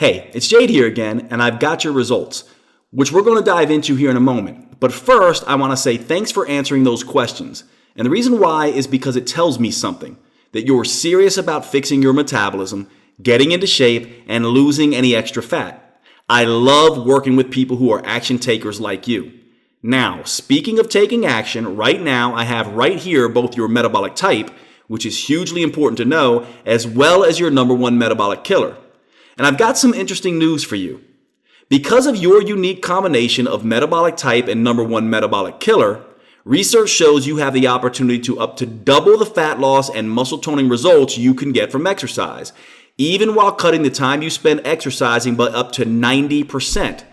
Hey, it's Jade here again, and I've got your results, which we're going to dive into here in a moment. But first, I want to say thanks for answering those questions. And the reason why is because it tells me something, that you're serious about fixing your metabolism, getting into shape, and losing any extra fat. I love working with people who are action takers like you. Now, speaking of taking action, right now I have right here both your metabolic type, which is hugely important to know, as well as your number one metabolic killer. And I've got some interesting news for you. Because of your unique combination of metabolic type and number one metabolic killer, research shows you have the opportunity to up to double the fat loss and muscle toning results you can get from exercise, even while cutting the time you spend exercising by up to 90%,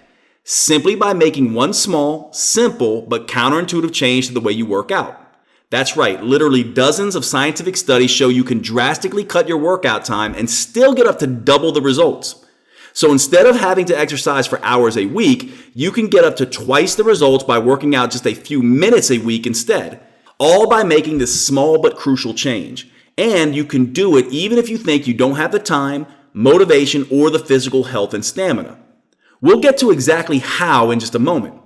simply by making one small, simple, but counterintuitive change to the way you work out. That's right, literally dozens of scientific studies show you can drastically cut your workout time and still get up to double the results. So instead of having to exercise for hours a week, you can get up to twice the results by working out just a few minutes a week instead, all by making this small but crucial change. And you can do it even if you think you don't have the time, motivation, or the physical health and stamina. We'll get to exactly how in just a moment.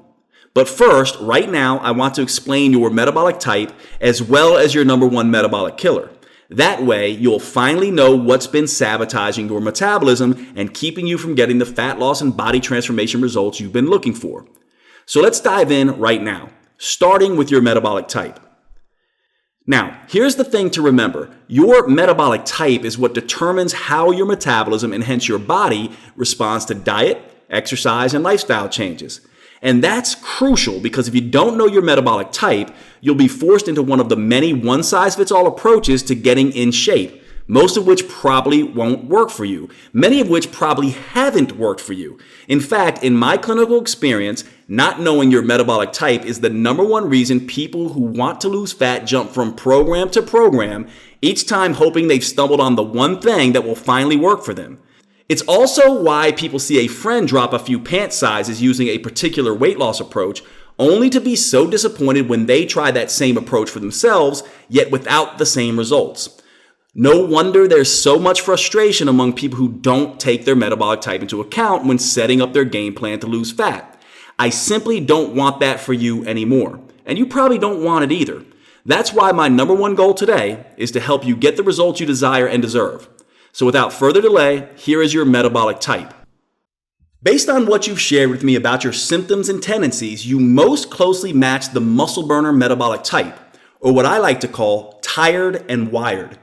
But first, right now, I want to explain your metabolic type as well as your number one metabolic killer. That way, you'll finally know what's been sabotaging your metabolism and keeping you from getting the fat loss and body transformation results you've been looking for. So let's dive in right now, starting with your metabolic type. Now, here's the thing to remember. Your metabolic type is what determines how your metabolism and hence your body responds to diet, exercise, and lifestyle changes. And that's crucial because if you don't know your metabolic type, you'll be forced into one of the many one-size-fits-all approaches to getting in shape, most of which probably won't work for you, many of which probably haven't worked for you. In fact, in my clinical experience, not knowing your metabolic type is the number one reason people who want to lose fat jump from program to program, each time hoping they've stumbled on the one thing that will finally work for them. It's also why people see a friend drop a few pant sizes using a particular weight loss approach, only to be so disappointed when they try that same approach for themselves, yet without the same results. No wonder there's so much frustration among people who don't take their metabolic type into account when setting up their game plan to lose fat. I simply don't want that for you anymore, and you probably don't want it either. That's why my number one goal today is to help you get the results you desire and deserve. So without further delay, here is your metabolic type. Based on what you've shared with me about your symptoms and tendencies, you most closely match the muscle burner metabolic type, or what I like to call tired and wired.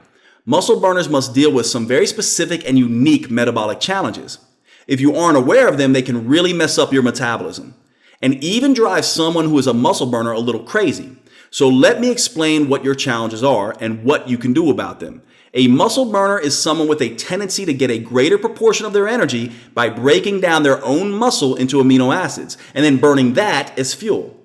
Muscle burners must deal with some very specific and unique metabolic challenges. If you aren't aware of them, they can really mess up your metabolism and even drive someone who is a muscle burner a little crazy. So let me explain what your challenges are and what you can do about them. A muscle burner is someone with a tendency to get a greater proportion of their energy by breaking down their own muscle into amino acids and then burning that as fuel.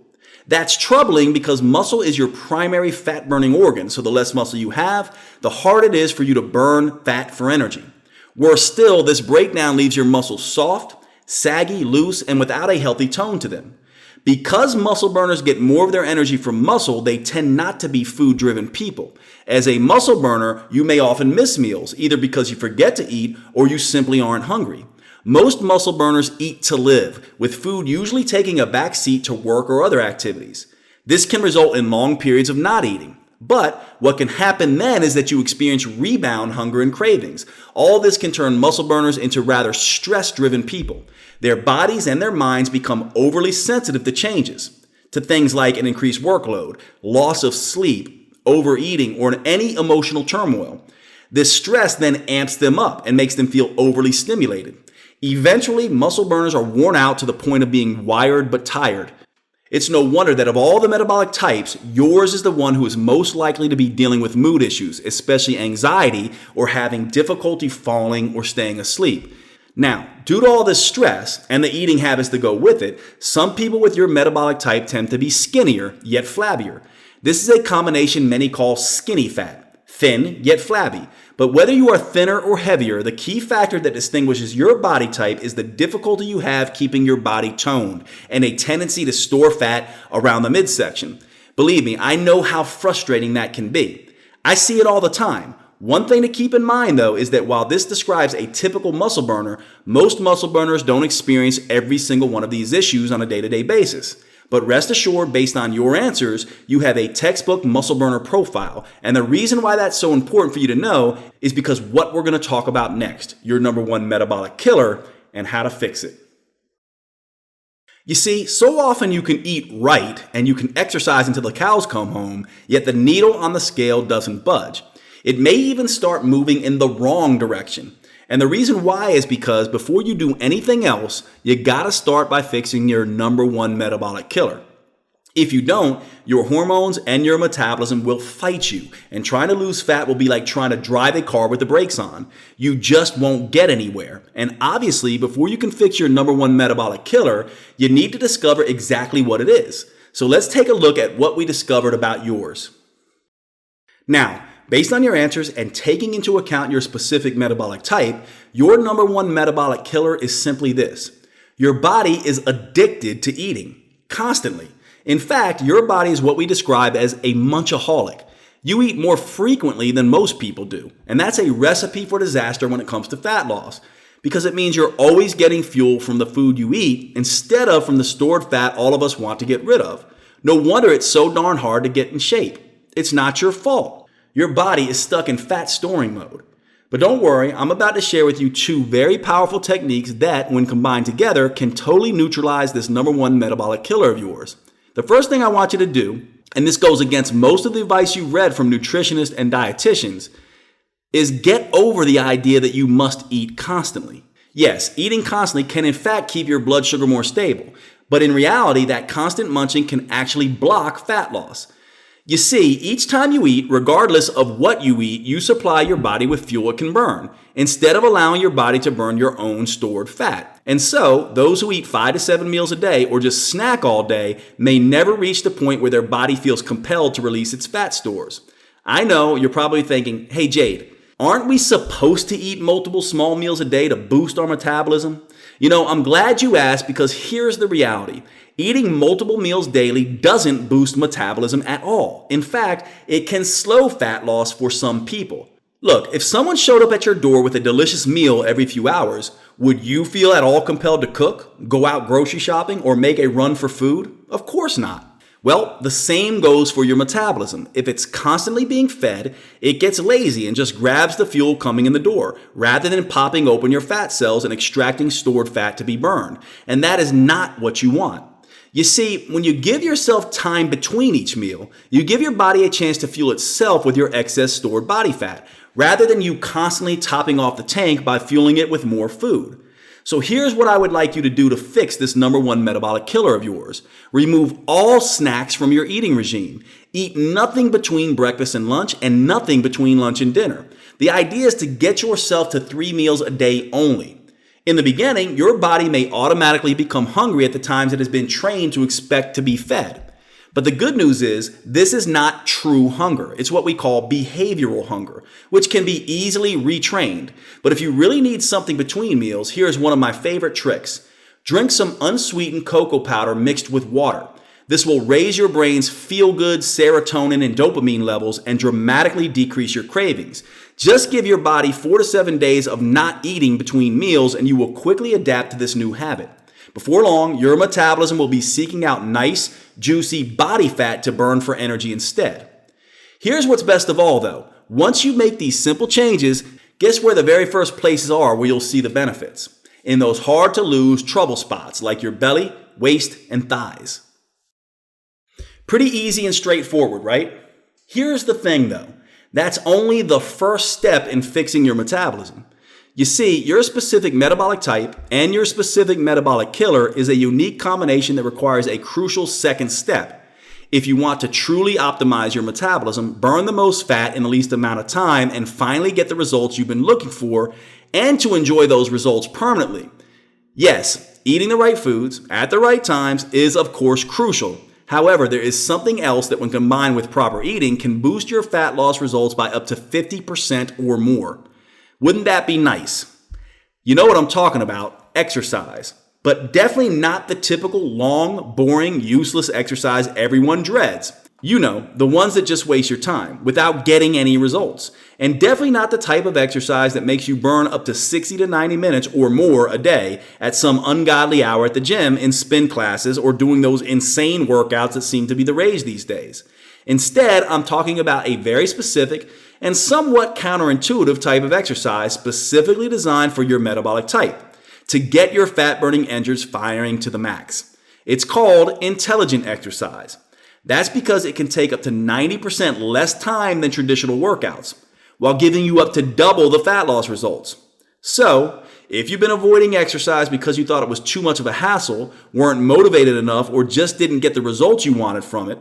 That's troubling because muscle is your primary fat burning organ, so the less muscle you have, the harder it is for you to burn fat for energy. Worse still, this breakdown leaves your muscles soft, saggy, loose, and without a healthy tone to them. Because muscle burners get more of their energy from muscle, they tend not to be food-driven people. As a muscle burner, you may often miss meals, either because you forget to eat or you simply aren't hungry. Most muscle burners eat to live, with food usually taking a back seat to work or other activities. This can result in long periods of not eating. But what can happen then is that you experience rebound hunger and cravings. All this can turn muscle burners into rather stress-driven people. Their bodies and their minds become overly sensitive to changes, to things like an increased workload, loss of sleep, overeating, or any emotional turmoil. This stress then amps them up and makes them feel overly stimulated. Eventually, muscle burners are worn out to the point of being wired but tired. It's no wonder that of all the metabolic types, yours is the one who is most likely to be dealing with mood issues, especially anxiety or having difficulty falling or staying asleep. Now, due to all this stress and the eating habits that go with it, some people with your metabolic type tend to be skinnier yet flabbier. This is a combination many call skinny fat, thin yet flabby. But whether you are thinner or heavier, the key factor that distinguishes your body type is the difficulty you have keeping your body toned and a tendency to store fat around the midsection. Believe me, I know how frustrating that can be. I see it all the time. One thing to keep in mind though is that while this describes a typical muscle burner, most muscle burners don't experience every single one of these issues on a day-to-day basis. But rest assured, based on your answers, you have a textbook muscle burner profile. And the reason why that's so important for you to know is because what we're going to talk about next, your number one metabolic killer and how to fix it. You see, so often you can eat right and you can exercise until the cows come home, yet the needle on the scale doesn't budge. It may even start moving in the wrong direction. And the reason why is because before you do anything else, you gotta start by fixing your number one metabolic killer. If you don't, your hormones and your metabolism will fight you, and trying to lose fat will be like trying to drive a car with the brakes on. You just won't get anywhere. And obviously, before you can fix your number one metabolic killer, you need to discover exactly what it is. So let's take a look at what we discovered about yours. Now, based on your answers and taking into account your specific metabolic type, your number one metabolic killer is simply this. Your body is addicted to eating, constantly. In fact, your body is what we describe as a Munchaholic. You eat more frequently than most people do, and that's a recipe for disaster when it comes to fat loss, because it means you're always getting fuel from the food you eat instead of from the stored fat all of us want to get rid of. No wonder it's so darn hard to get in shape. It's not your fault. Your body is stuck in fat storing mode. But don't worry, I'm about to share with you two very powerful techniques that, when combined together, can totally neutralize this number one metabolic killer of yours. The first thing I want you to do, and this goes against most of the advice you've read from nutritionists and dietitians, is get over the idea that you must eat constantly. Yes, eating constantly can in fact keep your blood sugar more stable, but in reality, that constant munching can actually block fat loss. You see, each time you eat, regardless of what you eat, you supply your body with fuel it can burn, instead of allowing your body to burn your own stored fat. And so, those who eat 5 to 7 meals a day or just snack all day may never reach the point where their body feels compelled to release its fat stores. I know you're probably thinking, hey Jade, aren't we supposed to eat multiple small meals a day to boost our metabolism? You know, I'm glad you asked because here's the reality. Eating multiple meals daily doesn't boost metabolism at all. In fact, it can slow fat loss for some people. Look, if someone showed up at your door with a delicious meal every few hours, would you feel at all compelled to cook, go out grocery shopping, or make a run for food? Of course not. Well, the same goes for your metabolism. If it's constantly being fed, it gets lazy and just grabs the fuel coming in the door, rather than popping open your fat cells and extracting stored fat to be burned. And that is not what you want. You see, when you give yourself time between each meal, you give your body a chance to fuel itself with your excess stored body fat, rather than you constantly topping off the tank by fueling it with more food. So here's what I would like you to do to fix this number one metabolic killer of yours. Remove all snacks from your eating regime. Eat nothing between breakfast and lunch and nothing between lunch and dinner. The idea is to get yourself to 3 meals a day only. In the beginning, your body may automatically become hungry at the times it has been trained to expect to be fed. But the good news is, this is not true hunger. It's what we call behavioral hunger, which can be easily retrained. But if you really need something between meals, here's one of my favorite tricks. Drink some unsweetened cocoa powder mixed with water. This will raise your brain's feel-good serotonin and dopamine levels and dramatically decrease your cravings. Just give your body 4 to 7 days of not eating between meals and you will quickly adapt to this new habit. Before long, your metabolism will be seeking out nice, juicy body fat to burn for energy instead. Here's what's best of all though. Once you make these simple changes, guess where the very first places are where you'll see the benefits? In those hard to lose trouble spots like your belly, waist, and thighs. Pretty easy and straightforward, right? Here's the thing though. That's only the first step in fixing your metabolism. You see, your specific metabolic type and your specific metabolic killer is a unique combination that requires a crucial second step. If you want to truly optimize your metabolism, burn the most fat in the least amount of time, and finally get the results you've been looking for, and to enjoy those results permanently. Yes, eating the right foods at the right times is of course crucial. However, there is something else that when combined with proper eating can boost your fat loss results by up to 50% or more. Wouldn't that be nice? You know what I'm talking about, exercise. But definitely not the typical long, boring, useless exercise everyone dreads. You know, the ones that just waste your time without getting any results. And definitely not the type of exercise that makes you burn up to 60 to 90 minutes or more a day at some ungodly hour at the gym in spin classes or doing those insane workouts that seem to be the rage these days. Instead, I'm talking about a very specific and somewhat counterintuitive type of exercise specifically designed for your metabolic type to get your fat-burning engines firing to the max. It's called intelligent exercise. That's because it can take up to 90% less time than traditional workouts, while giving you up to double the fat loss results. So, if you've been avoiding exercise because you thought it was too much of a hassle, weren't motivated enough, or just didn't get the results you wanted from it,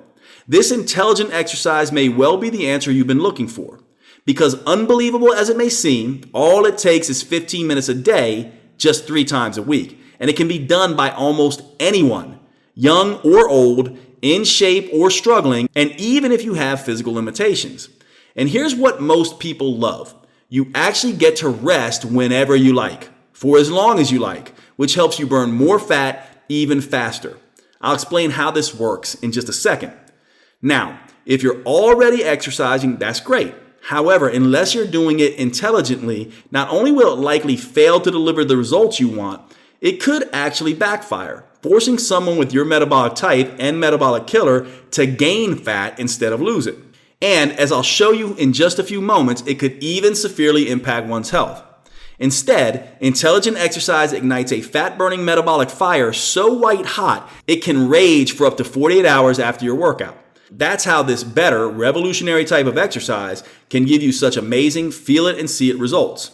this intelligent exercise may well be the answer you've been looking for. Because unbelievable as it may seem, all it takes is 15 minutes a day, just 3 times a week. And it can be done by almost anyone, young or old, in shape or struggling, and even if you have physical limitations. And here's what most people love. You actually get to rest whenever you like, for as long as you like, which helps you burn more fat even faster. I'll explain how this works in just a second. Now, if you're already exercising, that's great. However, unless you're doing it intelligently, not only will it likely fail to deliver the results you want, it could actually backfire, forcing someone with your metabolic type and metabolic killer to gain fat instead of lose it. And as I'll show you in just a few moments, it could even severely impact one's health. Instead, intelligent exercise ignites a fat-burning metabolic fire so white hot, it can rage for up to 48 hours after your workout. That's how this better, revolutionary type of exercise can give you such amazing feel it and see it results.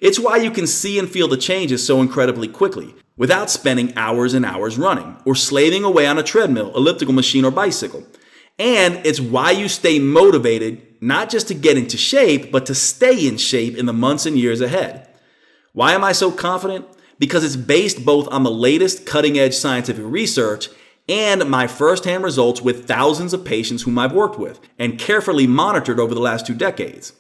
It's why you can see and feel the changes so incredibly quickly, without spending hours and hours running, or slaving away on a treadmill, elliptical machine, or bicycle. And it's why you stay motivated, not just to get into shape, but to stay in shape in the months and years ahead. Why am I so confident? Because it's based both on the latest cutting-edge scientific research and my firsthand results with thousands of patients whom I've worked with and carefully monitored over the last 2 decades.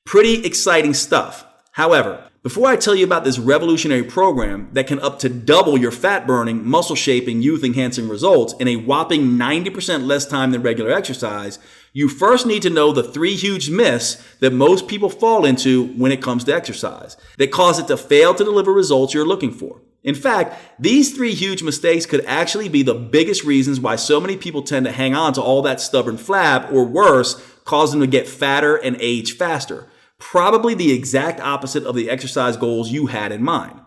Pretty exciting stuff. However, before I tell you about this revolutionary program that can up to double your fat-burning, muscle-shaping, youth-enhancing results in a whopping 90% less time than regular exercise, you first need to know the 3 huge myths that most people fall into when it comes to exercise that cause it to fail to deliver results you're looking for. In fact, these 3 huge mistakes could actually be the biggest reasons why so many people tend to hang on to all that stubborn flab, or worse, cause them to get fatter and age faster. Probably the exact opposite of the exercise goals you had in mind.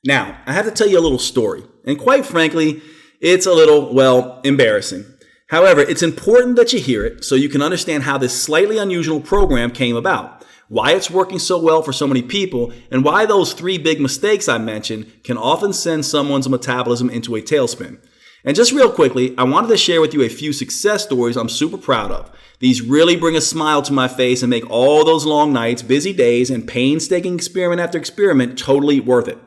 Now, I have to tell you a little story, and quite frankly, it's a little, embarrassing. However, it's important that you hear it so you can understand how this slightly unusual program came about, why it's working so well for so many people, and why those 3 big mistakes I mentioned can often send someone's metabolism into a tailspin. And just real quickly, I wanted to share with you a few success stories I'm super proud of. These really bring a smile to my face and make all those long nights, busy days, and painstaking experiment after experiment totally worth it.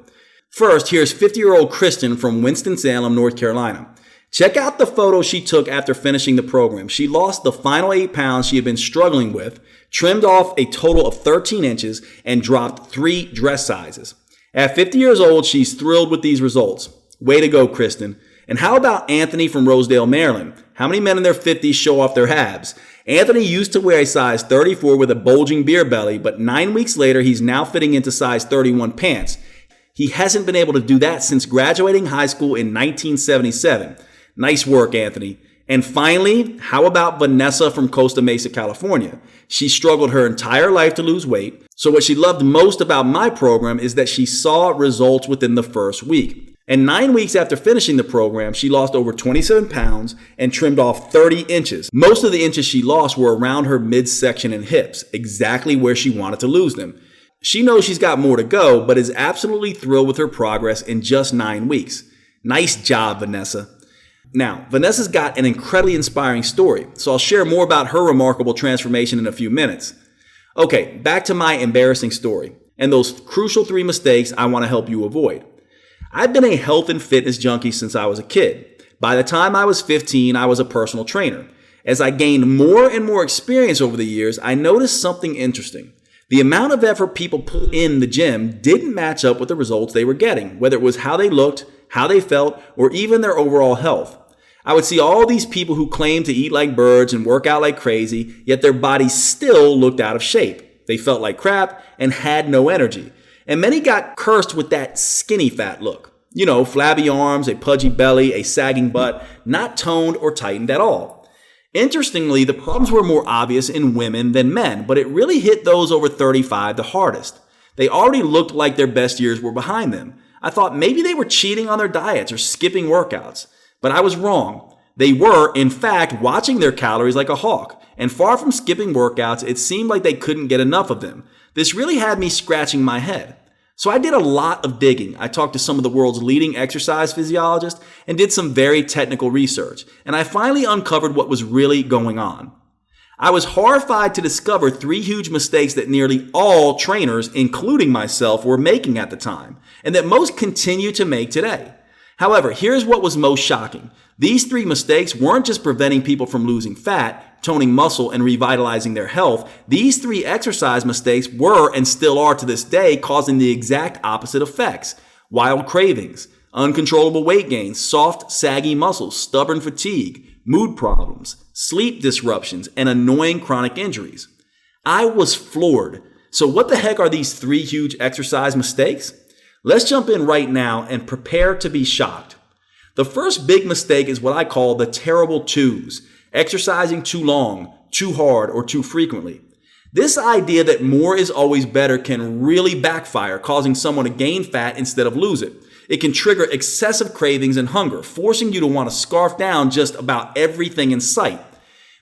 First, here's 50-year-old Kristen from Winston-Salem, North Carolina. Check out the photo she took after finishing the program. She lost the final 8 pounds she had been struggling with, trimmed off a total of 13 inches, and dropped 3 dress sizes. At 50 years old, she's thrilled with these results. Way to go, Kristen. And how about Anthony from Rosedale, Maryland? How many men in their 50s show off their abs? Anthony used to wear a size 34 with a bulging beer belly, but 9 weeks later, he's now fitting into size 31 pants. He hasn't been able to do that since graduating high school in 1977. Nice work, Anthony. And finally, how about Vanessa from Costa Mesa, California? She struggled her entire life to lose weight. So what she loved most about my program is that she saw results within the first week. And 9 weeks after finishing the program, she lost over 27 pounds and trimmed off 30 inches. Most of the inches she lost were around her midsection and hips, exactly where she wanted to lose them. She knows she's got more to go, but is absolutely thrilled with her progress in just 9 weeks. Nice job, Vanessa. Now, Vanessa's got an incredibly inspiring story, so I'll share more about her remarkable transformation in a few minutes. Okay, back to my embarrassing story and those crucial 3 mistakes I want to help you avoid. I've been a health and fitness junkie since I was a kid. By the time I was 15, I was a personal trainer. As I gained more and more experience over the years, I noticed something interesting. The amount of effort people put in the gym didn't match up with the results they were getting, whether it was how they looked, how they felt, or even their overall health. I would see all these people who claimed to eat like birds and work out like crazy, yet their bodies still looked out of shape. They felt like crap and had no energy. And many got cursed with that skinny fat look. You know, flabby arms, a pudgy belly, a sagging butt, not toned or tightened at all. Interestingly, the problems were more obvious in women than men, but it really hit those over 35 the hardest. They already looked like their best years were behind them. I thought maybe they were cheating on their diets or skipping workouts. But I was wrong. They were, in fact, watching their calories like a hawk. And far from skipping workouts, it seemed like they couldn't get enough of them. This really had me scratching my head. So I did a lot of digging. I talked to some of the world's leading exercise physiologists and did some very technical research. And I finally uncovered what was really going on. I was horrified to discover 3 huge mistakes that nearly all trainers, including myself, were making at the time, and that most continue to make today. However, here's what was most shocking. These 3 mistakes weren't just preventing people from losing fat, toning muscle, and revitalizing their health. These 3 exercise mistakes were, and still are to this day, causing the exact opposite effects. Wild cravings, uncontrollable weight gain, soft, saggy muscles, stubborn fatigue, mood problems, sleep disruptions, and annoying chronic injuries. I was floored. So what the heck are these 3 huge exercise mistakes? Let's jump in right now and prepare to be shocked. The first big mistake is what I call the terrible twos, exercising too long, too hard, or too frequently. This idea that more is always better can really backfire, causing someone to gain fat instead of lose it. It can trigger excessive cravings and hunger, forcing you to want to scarf down just about everything in sight.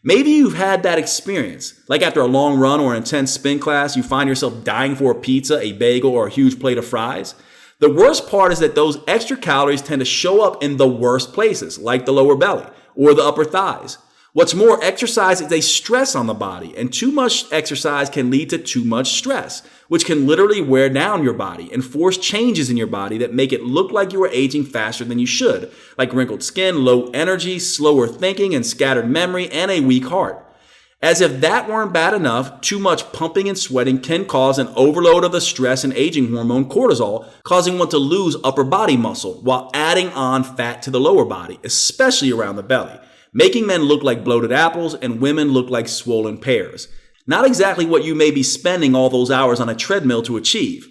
Maybe you've had that experience. Like after a long run or an intense spin class, you find yourself dying for a pizza, a bagel, or a huge plate of fries. The worst part is that those extra calories tend to show up in the worst places, like the lower belly or the upper thighs. What's more, exercise is a stress on the body, and too much exercise can lead to too much stress, which can literally wear down your body and force changes in your body that make it look like you are aging faster than you should, like wrinkled skin, low energy, slower thinking, and scattered memory, and a weak heart. As if that weren't bad enough, too much pumping and sweating can cause an overload of the stress and aging hormone cortisol, causing one to lose upper body muscle while adding on fat to the lower body, especially around the belly, making men look like bloated apples and women look like swollen pears. Not exactly what you may be spending all those hours on a treadmill to achieve.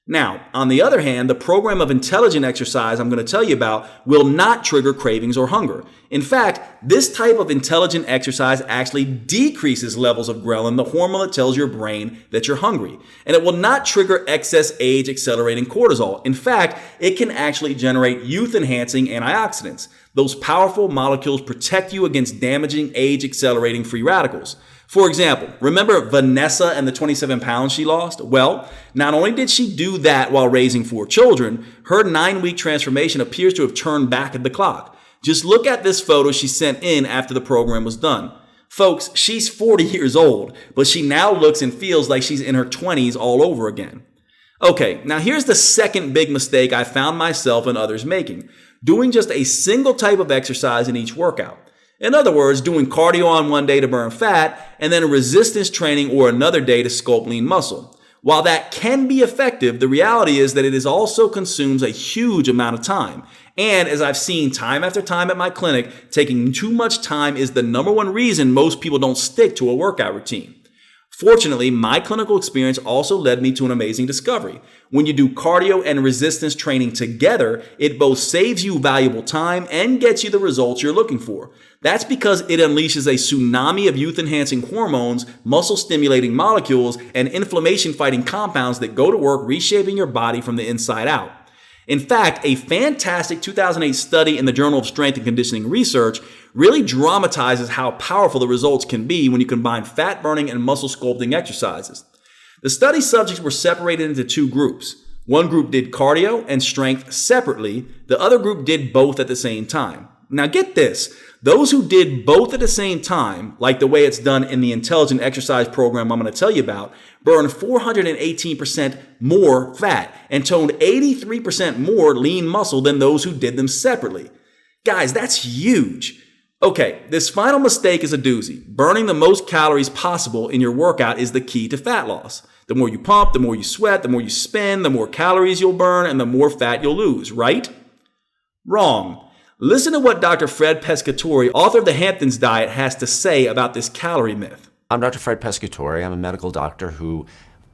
Now, on the other hand, the program of intelligent exercise I'm going to tell you about will not trigger cravings or hunger. In fact, this type of intelligent exercise actually decreases levels of ghrelin, the hormone that tells your brain that you're hungry. And it will not trigger excess age-accelerating cortisol. In fact, it can actually generate youth-enhancing antioxidants. Those powerful molecules protect you against damaging age-accelerating free radicals. For example, remember Vanessa and the 27 pounds she lost? Well, not only did she do that while raising 4 children, her 9-week transformation appears to have turned back the clock. Just look at this photo she sent in after the program was done. Folks, she's 40 years old, but she now looks and feels like she's in her 20s all over again. Okay, now here's the second big mistake I found myself and others making: doing just a single type of exercise in each workout. In other words, doing cardio on one day to burn fat and then resistance training or another day to sculpt lean muscle. While that can be effective, the reality is that it also consumes a huge amount of time. And as I've seen time after time at my clinic, taking too much time is the number one reason most people don't stick to a workout routine. Fortunately, my clinical experience also led me to an amazing discovery. When you do cardio and resistance training together, it both saves you valuable time and gets you the results you're looking for. That's because it unleashes a tsunami of youth-enhancing hormones, muscle-stimulating molecules, and inflammation-fighting compounds that go to work reshaping your body from the inside out. In fact, a fantastic 2008 study in the Journal of Strength and Conditioning Research really dramatizes how powerful the results can be when you combine fat-burning and muscle sculpting exercises. The study subjects were separated into 2 groups. One group did cardio and strength separately. The other group did both at the same time. Now get this, those who did both at the same time, like the way it's done in the intelligent exercise program I'm going to tell you about, burned 418% more fat and toned 83% more lean muscle than those who did them separately. Guys, that's huge. Okay, this final mistake is a doozy. Burning the most calories possible in your workout is the key to fat loss. The more you pump, the more you sweat, the more you spin, the more calories you'll burn, and the more fat you'll lose, right? Wrong. Listen to what Dr. Fred Pescatore, author of the Hamptons Diet, has to say about this calorie myth. I'm Dr. Fred Pescatore. I'm a medical doctor who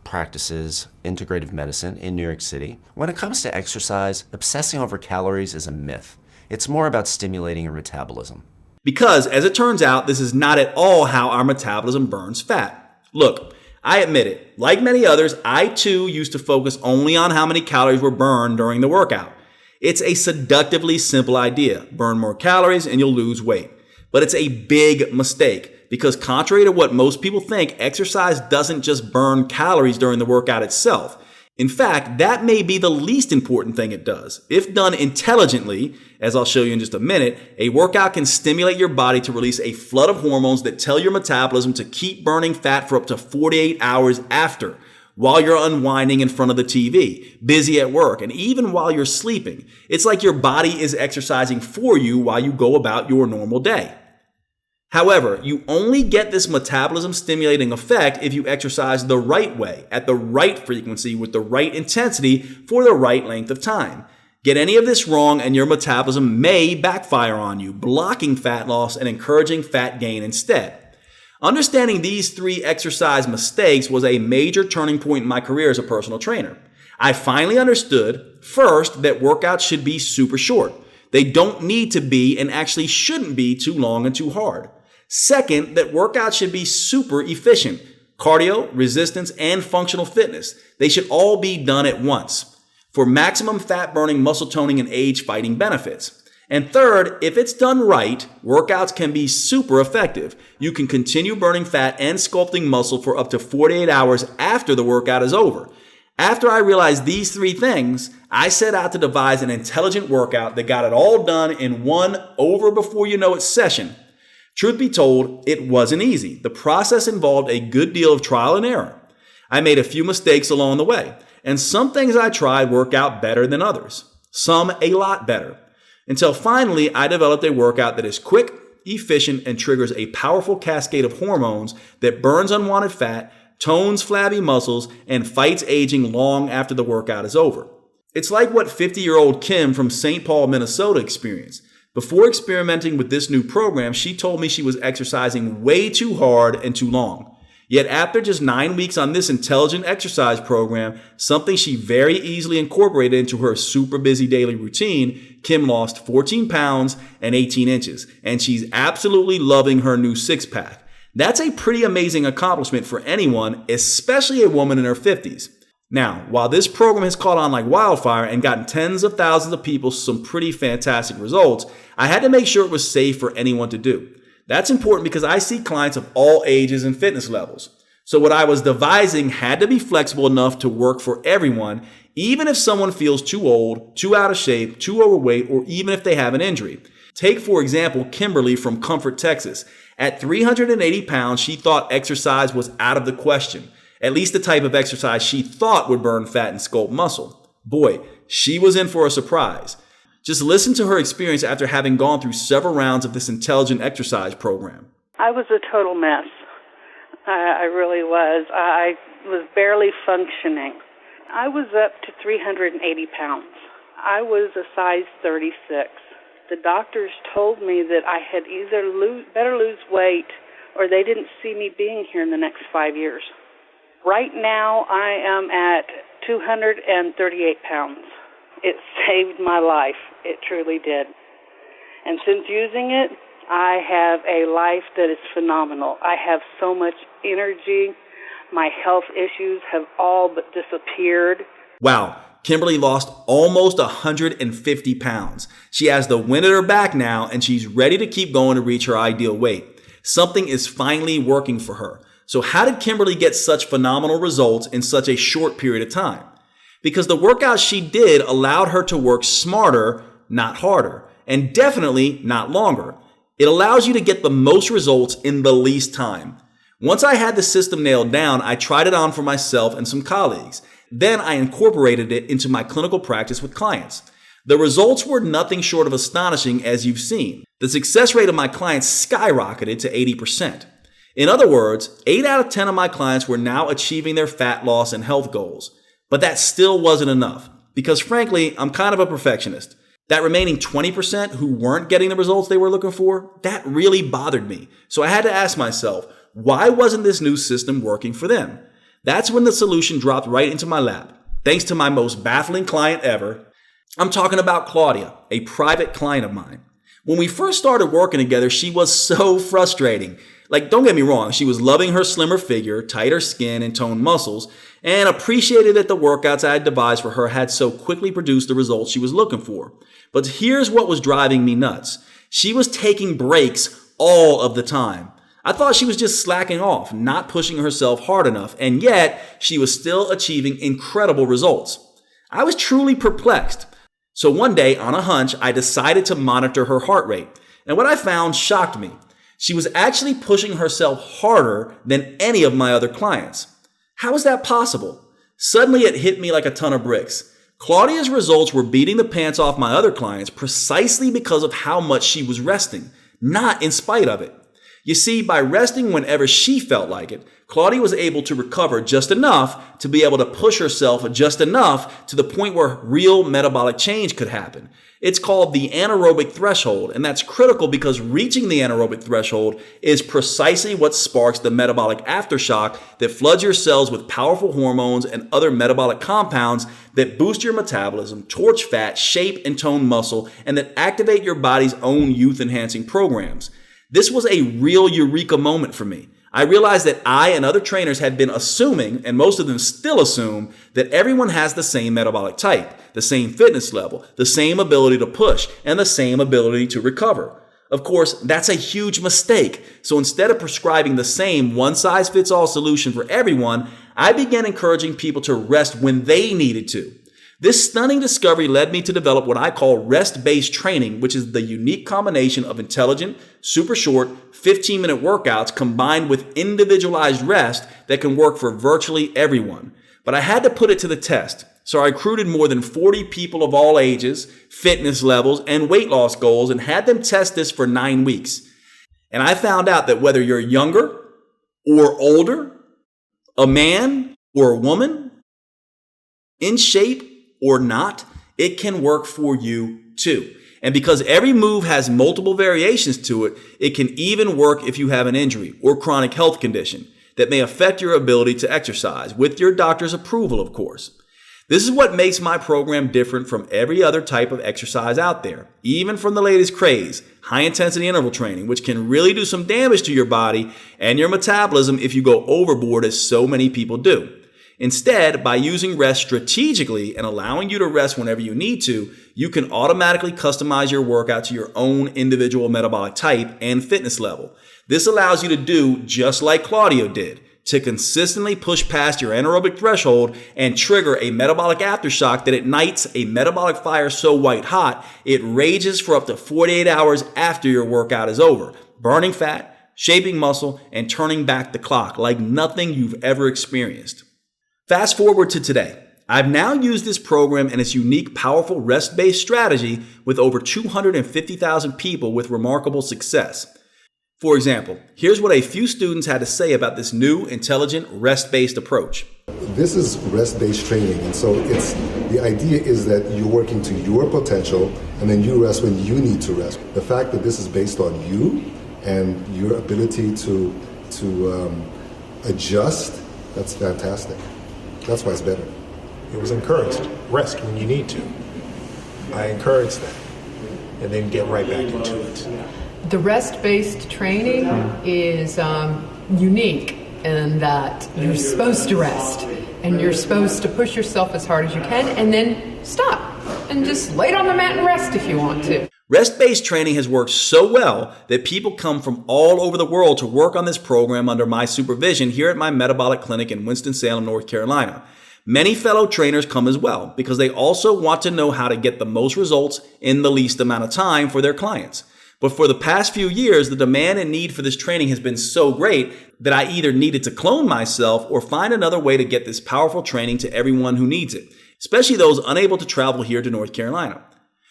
practices integrative medicine in New York City. When it comes to exercise, obsessing over calories is a myth. It's more about stimulating your metabolism. Because, as it turns out, this is not at all how our metabolism burns fat. Look, I admit it. Like many others, I too used to focus only on how many calories were burned during the workout. It's a seductively simple idea. Burn more calories and you'll lose weight. But it's a big mistake because, contrary to what most people think, exercise doesn't just burn calories during the workout itself. In fact, that may be the least important thing it does. If done intelligently, as I'll show you in just a minute, a workout can stimulate your body to release a flood of hormones that tell your metabolism to keep burning fat for up to 48 hours after, while you're unwinding in front of the TV, busy at work, and even while you're sleeping. It's like your body is exercising for you while you go about your normal day. However, you only get this metabolism stimulating effect if you exercise the right way, at the right frequency, with the right intensity, for the right length of time. Get any of this wrong and your metabolism may backfire on you, blocking fat loss and encouraging fat gain instead. Understanding these 3 exercise mistakes was a major turning point in my career as a personal trainer. I finally understood, first, that workouts should be super short. They don't need to be and actually shouldn't be too long and too hard. Second, that workouts should be super efficient. Cardio, resistance, and functional fitness. They should all be done at once for maximum fat burning, muscle toning, and age fighting benefits. And third, if it's done right, workouts can be super effective. You can continue burning fat and sculpting muscle for up to 48 hours after the workout is over. After I realized these 3 things, I set out to devise an intelligent workout that got it all done in one over before you know it session. Truth be told, it wasn't easy. The process involved a good deal of trial and error. I made a few mistakes along the way, and some things I tried work out better than others. Some a lot better. Until finally, I developed a workout that is quick, efficient, and triggers a powerful cascade of hormones that burns unwanted fat, tones flabby muscles, and fights aging long after the workout is over. It's like what 50-year-old Kim from St. Paul, Minnesota experienced. Before experimenting with this new program, she told me she was exercising way too hard and too long. Yet after just 9 weeks on this intelligent exercise program, something she very easily incorporated into her super busy daily routine, Kim lost 14 pounds and 18 inches, and she's absolutely loving her new 6-pack. That's a pretty amazing accomplishment for anyone, especially a woman in her 50s. Now, while this program has caught on like wildfire and gotten tens of thousands of people some pretty fantastic results, I had to make sure it was safe for anyone to do. That's important because I see clients of all ages and fitness levels. So what I was devising had to be flexible enough to work for everyone, even if someone feels too old, too out of shape, too overweight, or even if they have an injury. Take, for example, Kimberly from Comfort, Texas. At 380 pounds, she thought exercise was out of the question. At least the type of exercise she thought would burn fat and sculpt muscle. Boy, she was in for a surprise. Just listen to her experience after having gone through several rounds of this intelligent exercise program. I was a total mess. I really was. I was barely functioning. I was up to 380 pounds. I was a size 36. The doctors told me that I had either better lose weight or they didn't see me being here in the next 5 years. Right now, I am at 238 pounds. It saved my life. It truly did. And since using it, I have a life that is phenomenal. I have so much energy. My health issues have all but disappeared. Wow, Kimberly lost almost 150 pounds. She has the wind at her back now, and she's ready to keep going to reach her ideal weight. Something is finally working for her. So how did Kimberly get such phenomenal results in such a short period of time? Because the workouts she did allowed her to work smarter, not harder, and definitely not longer. It allows you to get the most results in the least time. Once I had the system nailed down, I tried it on for myself and some colleagues. Then I incorporated it into my clinical practice with clients. The results were nothing short of astonishing, as you've seen. The success rate of my clients skyrocketed to 80%. In other words, 8 out of 10 of my clients were now achieving their fat loss and health goals. But that still wasn't enough, because frankly, I'm kind of a perfectionist. That remaining 20% who weren't getting the results they were looking for, that really bothered me. So I had to ask myself, why wasn't this new system working for them? That's when the solution dropped right into my lap, thanks to my most baffling client ever. I'm talking about Claudia, a private client of mine. When we first started working together, she was so frustrating. Like, don't get me wrong, she was loving her slimmer figure, tighter skin, and toned muscles, and appreciated that the workouts I had devised for her had so quickly produced the results she was looking for. But here's what was driving me nuts. She was taking breaks all of the time. I thought she was just slacking off, not pushing herself hard enough, and yet she was still achieving incredible results. I was truly perplexed. So one day, on a hunch, I decided to monitor her heart rate. And what I found shocked me. She was actually pushing herself harder than any of my other clients. How is that possible? Suddenly it hit me like a ton of bricks. Claudia's results were beating the pants off my other clients precisely because of how much she was resting, not in spite of it. You see, by resting whenever she felt like it, Claudia was able to recover just enough to be able to push herself just enough to the point where real metabolic change could happen. It's called the anaerobic threshold, and that's critical because reaching the anaerobic threshold is precisely what sparks the metabolic aftershock that floods your cells with powerful hormones and other metabolic compounds that boost your metabolism, torch fat, shape and tone muscle, and that activate your body's own youth-enhancing programs. This was a real eureka moment for me. I realized that I and other trainers had been assuming, and most of them still assume, that everyone has the same metabolic type, the same fitness level, the same ability to push, and the same ability to recover. Of course, that's a huge mistake. So instead of prescribing the same one-size-fits-all solution for everyone, I began encouraging people to rest when they needed to. This stunning discovery led me to develop what I call rest-based training, which is the unique combination of intelligent, super short, 15-minute workouts combined with individualized rest that can work for virtually everyone. But I had to put it to the test. So I recruited more than 40 people of all ages, fitness levels, and weight loss goals and had them test this for 9 weeks. And I found out that whether you're younger or older, a man or a woman, in shape or not, it can work for you too. And because every move has multiple variations to it, it can even work if you have an injury or chronic health condition that may affect your ability to exercise, with your doctor's approval, of course. This is what makes my program different from every other type of exercise out there, even from the latest craze, high-intensity interval training, which can really do some damage to your body and your metabolism if you go overboard, as so many people do. Instead, by using rest strategically and allowing you to rest whenever you need to, you can automatically customize your workout to your own individual metabolic type and fitness level. This allows you to do just like Claudio did, to consistently push past your anaerobic threshold and trigger a metabolic aftershock that ignites a metabolic fire so white hot, it rages for up to 48 hours after your workout is over, burning fat, shaping muscle, and turning back the clock like nothing you've ever experienced. Fast forward to today. I've now used this program and its unique, powerful rest-based strategy with over 250,000 people with remarkable success. For example, here's what a few students had to say about this new, intelligent, rest-based approach. This is rest-based training, and so the idea is that you're working to your potential, and then you rest when you need to rest. The fact that this is based on you and your ability to adjust, that's fantastic. That's why it's better. It was encouraged. Rest when you need to. I encourage that. And then get right back into it. The rest-based training is unique in that you're supposed to rest. And you're supposed to push yourself as hard as you can and then stop. And just lay it on the mat and rest if you want to. Rest-based training has worked so well that people come from all over the world to work on this program under my supervision here at my metabolic clinic in Winston-Salem, North Carolina. Many fellow trainers come as well because they also want to know how to get the most results in the least amount of time for their clients. But for the past few years, the demand and need for this training has been so great that I either needed to clone myself or find another way to get this powerful training to everyone who needs it, especially those unable to travel here to North Carolina.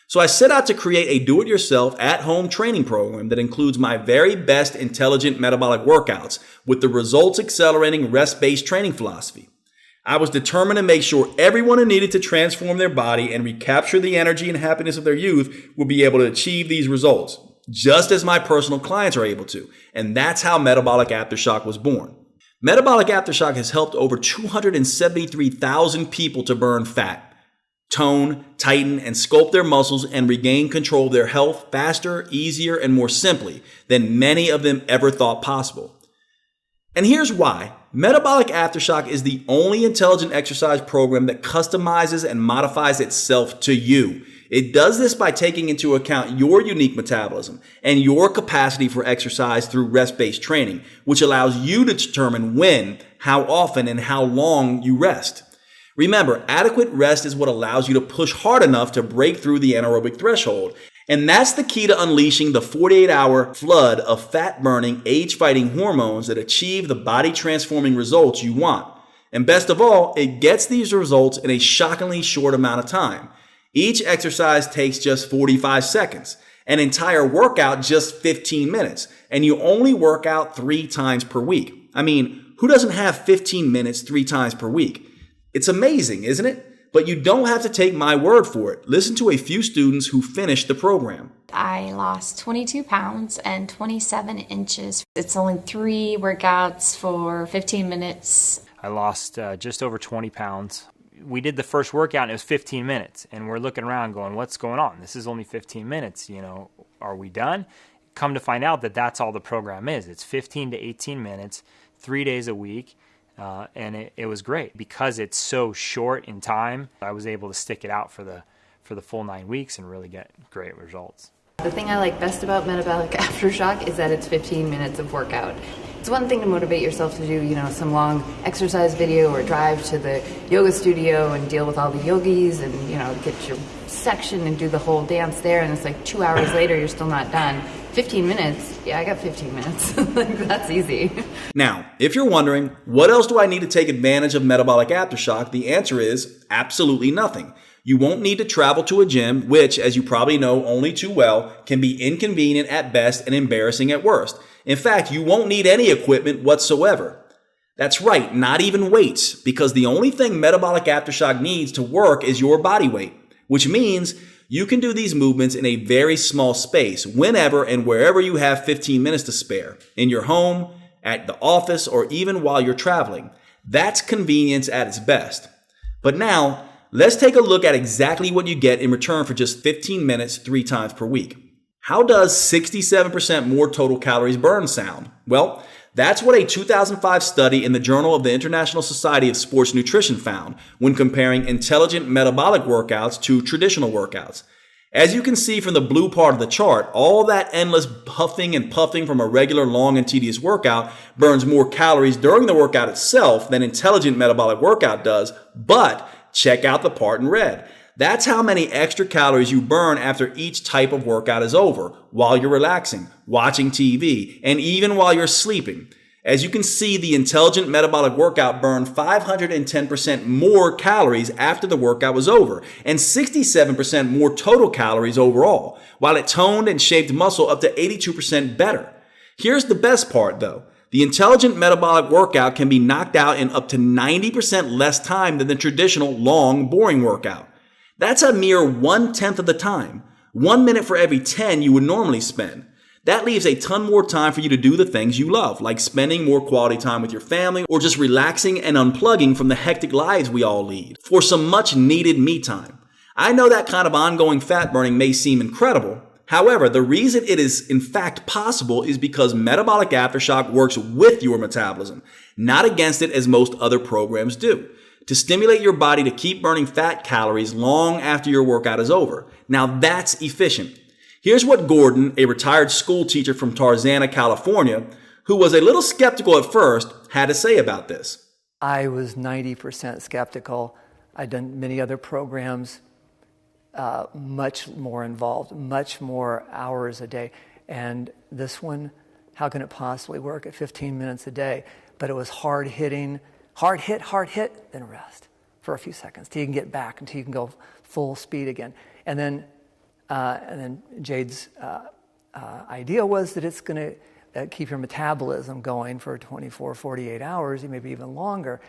So I set out to create a do-it-yourself at-home training program that includes my very best intelligent metabolic workouts with the results-accelerating rest-based training philosophy. I was determined to make sure everyone who needed to transform their body and recapture the energy and happiness of their youth would be able to achieve these results, just as my personal clients are able to. And that's how Metabolic Aftershock was born. Metabolic Aftershock has helped over 273,000 people to burn fat, tone, tighten, and sculpt their muscles and regain control of their health faster, easier, and more simply than many of them ever thought possible. And here's why. Metabolic Aftershock is the only intelligent exercise program that customizes and modifies itself to you. It does this by taking into account your unique metabolism and your capacity for exercise through rest-based training, which allows you to determine when, how often, and how long you rest. Remember, adequate rest is what allows you to push hard enough to break through the anaerobic threshold. And that's the key to unleashing the 48-hour flood of fat-burning, age-fighting hormones that achieve the body-transforming results you want. And best of all, it gets these results in a shockingly short amount of time. Each exercise takes just 45 seconds, an entire workout just 15 minutes, and you only work out 3 times per week. I mean, who doesn't have 15 minutes 3 times per week? It's amazing, isn't it? But you don't have to take my word for it. Listen to a few students who finished the program. I lost 22 pounds and 27 inches. It's only 3 workouts for 15 minutes. I lost just over 20 pounds. We did the first workout and it was 15 minutes. And we're looking around going, what's going on? This is only 15 minutes. Are we done? Come to find out that that's all the program is. It's 15 to 18 minutes, 3 days a week. And it was great because it's so short in time. I was able to stick it out for the full 9 weeks and really get great results. The thing I like best about Metabolic Aftershock is that it's 15 minutes of workout. It's one thing to motivate yourself to do, some long exercise video or drive to the yoga studio and deal with all the yogis and, get your section and do the whole dance there. And it's like 2 hours later, you're still not done. 15 minutes? Yeah, I got 15 minutes. That's easy. Now, if you're wondering, what else do I need to take advantage of Metabolic Aftershock? The answer is absolutely nothing. You won't need to travel to a gym, which, as you probably know only too well, can be inconvenient at best and embarrassing at worst. In fact, you won't need any equipment whatsoever. That's right, not even weights, because the only thing Metabolic Aftershock needs to work is your body weight, which means you can do these movements in a very small space, whenever and wherever you have 15 minutes to spare, in your home, at the office, or even while you're traveling. That's convenience at its best. But now, let's take a look at exactly what you get in return for just 15 minutes 3 times per week. How does 67% more total calories burned sound? Well, that's what a 2005 study in the Journal of the International Society of Sports Nutrition found when comparing intelligent metabolic workouts to traditional workouts. As you can see from the blue part of the chart, all that endless huffing and puffing from a regular long and tedious workout burns more calories during the workout itself than intelligent metabolic workout does, but check out the part in red. That's how many extra calories you burn after each type of workout is over, while you're relaxing, watching TV, and even while you're sleeping. As you can see, the intelligent metabolic workout burned 510% more calories after the workout was over, and 67% more total calories overall, while it toned and shaped muscle up to 82% better. Here's the best part though. The intelligent metabolic workout can be knocked out in up to 90% less time than the traditional long, boring workout. That's a mere 1/10 of the time. 1 minute for every 10 you would normally spend. That leaves a ton more time for you to do the things you love, like spending more quality time with your family or just relaxing and unplugging from the hectic lives we all lead for some much needed me time. I know that kind of ongoing fat burning may seem incredible. However, the reason it is in fact possible is because Metabolic Aftershock works with your metabolism, not against it as most other programs do, to stimulate your body to keep burning fat calories long after your workout is over. Now that's efficient. Here's what Gordon, a retired school teacher from Tarzana, California, who was a little skeptical at first, had to say about this. I was 90% skeptical. I'd done many other programs, much more involved, much more hours a day. And this one, how can it possibly work at 15 minutes a day? But it was hard hitting, hard hit, then rest for a few seconds till you can get back, until you can go full speed again. And then Jade's idea was that it's going to keep your metabolism going for 24, 48 hours, maybe even longer.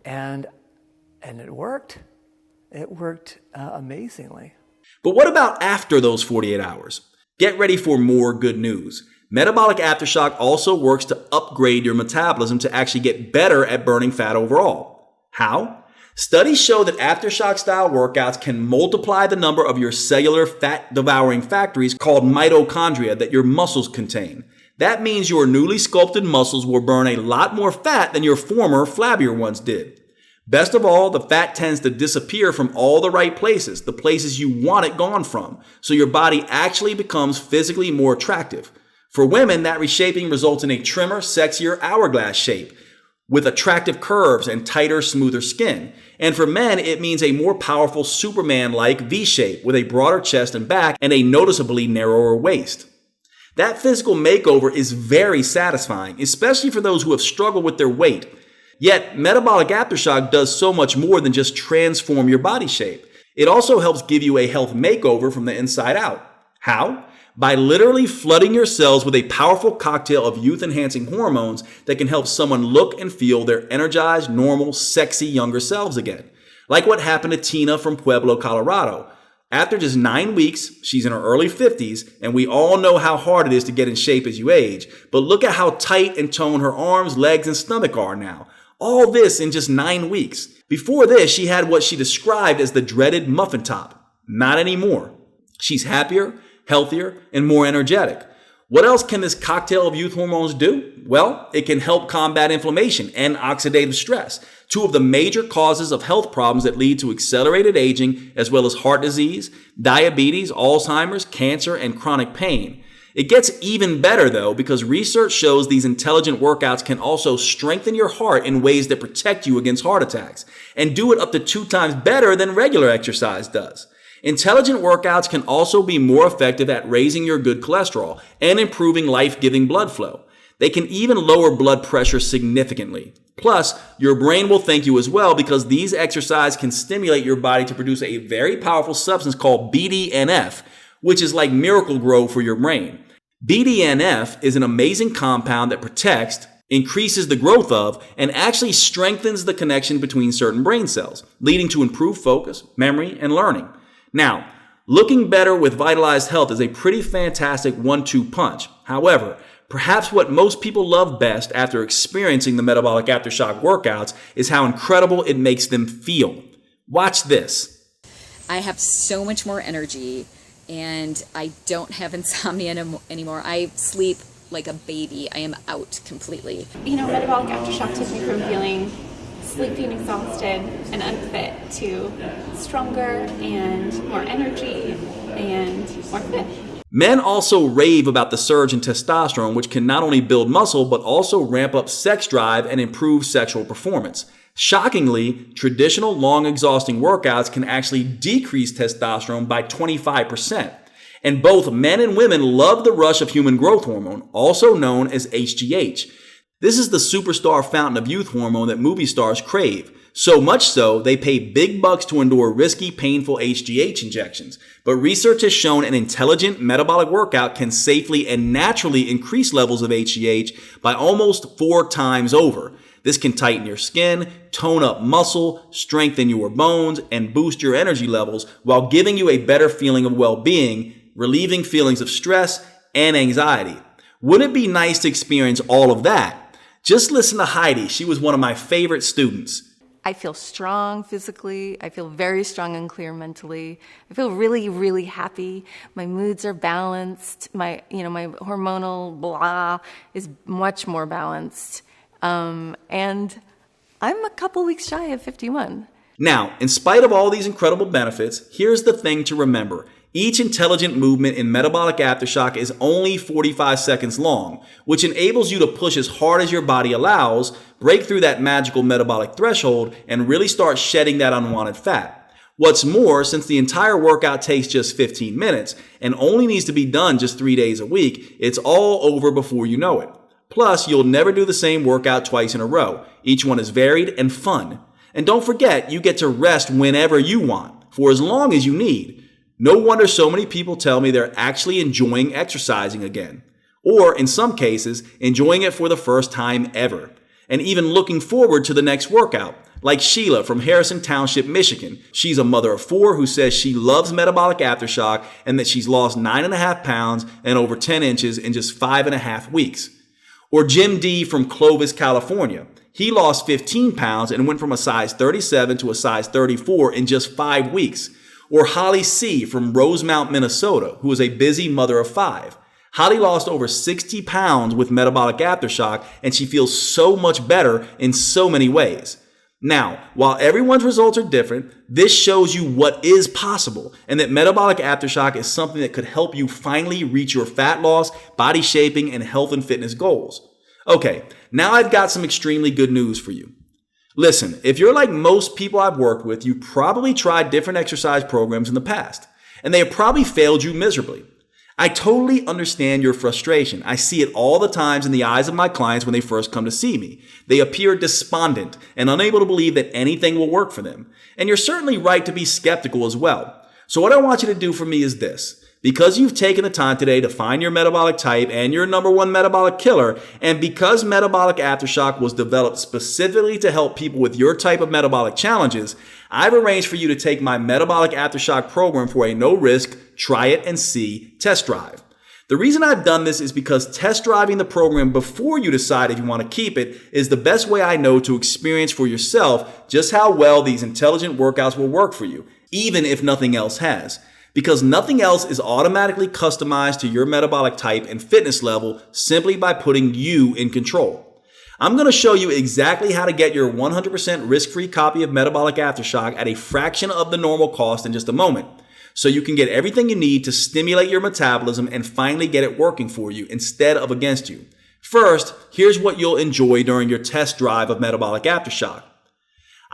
And it worked. It worked amazingly. But what about after those 48 hours? Get ready for more good news. Metabolic aftershock also works to upgrade your metabolism to actually get better at burning fat overall. How? Studies show that aftershock style workouts can multiply the number of your cellular fat devouring factories called mitochondria that your muscles contain. That means your newly sculpted muscles will burn a lot more fat than your former flabbier ones did. Best of all, the fat tends to disappear from all the right places, the places you want it gone from, so your body actually becomes physically more attractive. For women, that reshaping results in a trimmer, sexier hourglass shape with attractive curves and tighter, smoother skin. And for men, it means a more powerful Superman-like V shape with a broader chest and back and a noticeably narrower waist. That physical makeover is very satisfying, especially for those who have struggled with their weight. Yet, metabolic aftershock does so much more than just transform your body shape. It also helps give you a health makeover from the inside out. How? By literally flooding your cells with a powerful cocktail of youth-enhancing hormones that can help someone look and feel their energized, normal, sexy younger selves again. Like what happened to Tina from Pueblo, Colorado. After just 9 weeks, she's in her early 50s, and we all know how hard it is to get in shape as you age. But look at how tight and toned her arms, legs, and stomach are now. All this in just 9 weeks. Before this, she had what she described as the dreaded muffin top. Not anymore. She's happier, healthier, and more energetic. What else can this cocktail of youth hormones do? Well, it can help combat inflammation and oxidative stress, two of the major causes of health problems that lead to accelerated aging, as well as heart disease, diabetes, Alzheimer's, cancer, and chronic pain. It gets even better, though, because research shows these intelligent workouts can also strengthen your heart in ways that protect you against heart attacks, and do it up to 2 times better than regular exercise does. Intelligent workouts can also be more effective at raising your good cholesterol and improving life-giving blood flow. They can even lower blood pressure significantly. Plus, your brain will thank you as well because these exercises can stimulate your body to produce a very powerful substance called BDNF, which is like Miracle-Gro for your brain. BDNF is an amazing compound that protects, increases the growth of, and actually strengthens the connection between certain brain cells, leading to improved focus, memory, and learning. Now, looking better with vitalized health is a pretty fantastic 1-2 punch. However, perhaps what most people love best after experiencing the metabolic aftershock workouts is how incredible it makes them feel. Watch this. I have so much more energy and I don't have insomnia anymore. I sleep like a baby. I am out completely. You know, metabolic aftershock took me from feeling sleepy and exhausted and unfit to stronger and more energy and more fit. Men also rave about the surge in testosterone, which can not only build muscle, but also ramp up sex drive and improve sexual performance. Shockingly, traditional long exhausting workouts can actually decrease testosterone by 25%. And both men and women love the rush of human growth hormone, also known as HGH. This is the superstar fountain of youth hormone that movie stars crave. So much so, they pay big bucks to endure risky, painful HGH injections. But research has shown an intelligent metabolic workout can safely and naturally increase levels of HGH by almost 4 times over. This can tighten your skin, tone up muscle, strengthen your bones, and boost your energy levels while giving you a better feeling of well-being, relieving feelings of stress and anxiety. Wouldn't it be nice to experience all of that? Just listen to Heidi. She was one of my favorite students. I feel strong physically. I feel very strong and clear mentally. I feel really, really happy. My moods are balanced. My hormonal blah is much more balanced. And I'm a couple weeks shy of 51. Now, in spite of all these incredible benefits, here's the thing to remember. Each intelligent movement in metabolic aftershock is only 45 seconds long, which enables you to push as hard as your body allows, break through that magical metabolic threshold, and really start shedding that unwanted fat. What's more, since the entire workout takes just 15 minutes and only needs to be done just 3 days a week, it's all over before you know it. Plus, you'll never do the same workout twice in a row. Each one is varied and fun. And don't forget, you get to rest whenever you want, for as long as you need. No wonder so many people tell me they're actually enjoying exercising again. Or, in some cases, enjoying it for the first time ever. And even looking forward to the next workout. like Sheila from Harrison Township, Michigan. She's a mother of 4 who says she loves metabolic aftershock and that she's lost 9.5 pounds and over 10 inches in just 5.5 weeks. Or Jim D from Clovis, California. He lost 15 pounds and went from a size 37 to a size 34 in just 5 weeks. Or Holly C from Rosemount, Minnesota, who is a busy mother of 5. Holly lost over 60 pounds with metabolic aftershock, and she feels so much better in so many ways. Now, while everyone's results are different, this shows you what is possible, and that metabolic aftershock is something that could help you finally reach your fat loss, body shaping, and health and fitness goals. Okay, now I've got some extremely good news for you. Listen, if you're like most people I've worked with, you probably tried different exercise programs in the past, and they have probably failed you miserably. I totally understand your frustration. I see it all the times in the eyes of my clients when they first come to see me. They appear despondent and unable to believe that anything will work for them. And you're certainly right to be skeptical as well. So what I want you to do for me is this. Because you've taken the time today to find your metabolic type and your number 1 metabolic killer, and because metabolic aftershock was developed specifically to help people with your type of metabolic challenges, I've arranged for you to take my metabolic aftershock program for a no-risk, try it and see test drive. The reason I've done this is because test driving the program before you decide if you want to keep it is the best way I know to experience for yourself just how well these intelligent workouts will work for you, even if nothing else has. Because nothing else is automatically customized to your metabolic type and fitness level simply by putting you in control. I'm going to show you exactly how to get your 100% risk-free copy of Metabolic Aftershock at a fraction of the normal cost in just a moment, so you can get everything you need to stimulate your metabolism and finally get it working for you instead of against you. First, here's what you'll enjoy during your test drive of Metabolic Aftershock.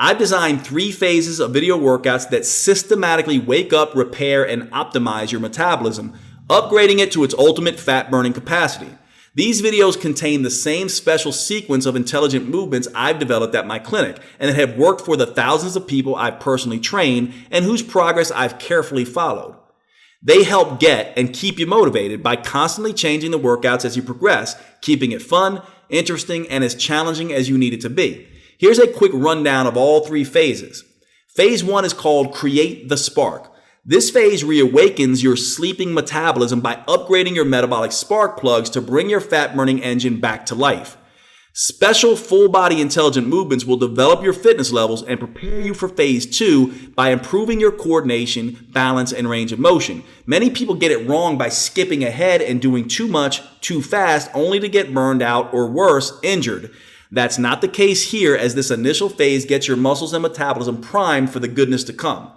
I've designed 3 phases of video workouts that systematically wake up, repair, and optimize your metabolism, upgrading it to its ultimate fat-burning capacity. These videos contain the same special sequence of intelligent movements I've developed at my clinic and that have worked for the thousands of people I've personally trained and whose progress I've carefully followed. They help get and keep you motivated by constantly changing the workouts as you progress, keeping it fun, interesting, and as challenging as you need it to be. Here's a quick rundown of all 3 phases. Phase 1 is called Create the Spark. This phase reawakens your sleeping metabolism by upgrading your metabolic spark plugs to bring your fat-burning engine back to life. Special full-body intelligent movements will develop your fitness levels and prepare you for phase 2 by improving your coordination, balance, and range of motion. Many people get it wrong by skipping ahead and doing too much, too fast, only to get burned out or worse, injured. That's not the case here, as this initial phase gets your muscles and metabolism primed for the goodness to come.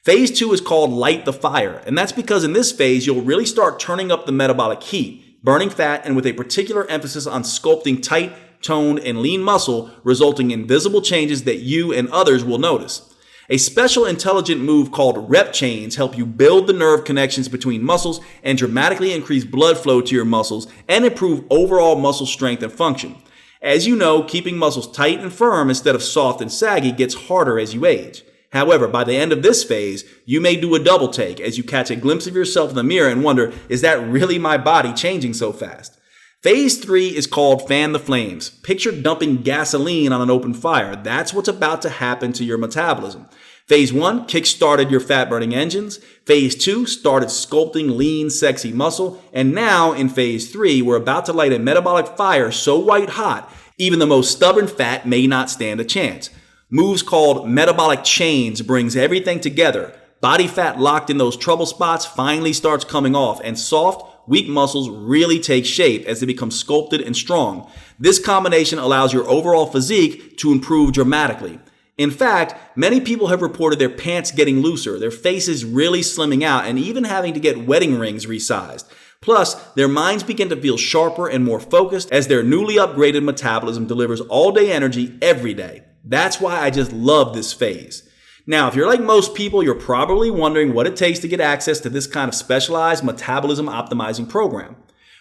Phase 2 is called Light the Fire, and that's because in this phase you'll really start turning up the metabolic heat, burning fat, and with a particular emphasis on sculpting tight, toned, and lean muscle, resulting in visible changes that you and others will notice. A special intelligent move called rep chains help you build the nerve connections between muscles and dramatically increase blood flow to your muscles and improve overall muscle strength and function. As you know, keeping muscles tight and firm instead of soft and saggy gets harder as you age. However, by the end of this phase, you may do a double take as you catch a glimpse of yourself in the mirror and wonder, is that really my body changing so fast? Phase 3 is called Fan the Flames. Picture dumping gasoline on an open fire. That's what's about to happen to your metabolism. Phase 1 kick-started your fat-burning engines. Phase 2 started sculpting lean, sexy muscle. And now in Phase 3, we're about to light a metabolic fire so white hot, even the most stubborn fat may not stand a chance. Moves called Metabolic Chains brings everything together. Body fat locked in those trouble spots finally starts coming off, and soft, weak muscles really take shape as they become sculpted and strong. This combination allows your overall physique to improve dramatically. In fact, many people have reported their pants getting looser, their faces really slimming out, and even having to get wedding rings resized. Plus, their minds begin to feel sharper and more focused as their newly upgraded metabolism delivers all-day energy every day. That's why I just love this phase. Now, if you're like most people, you're probably wondering what it takes to get access to this kind of specialized metabolism optimizing program.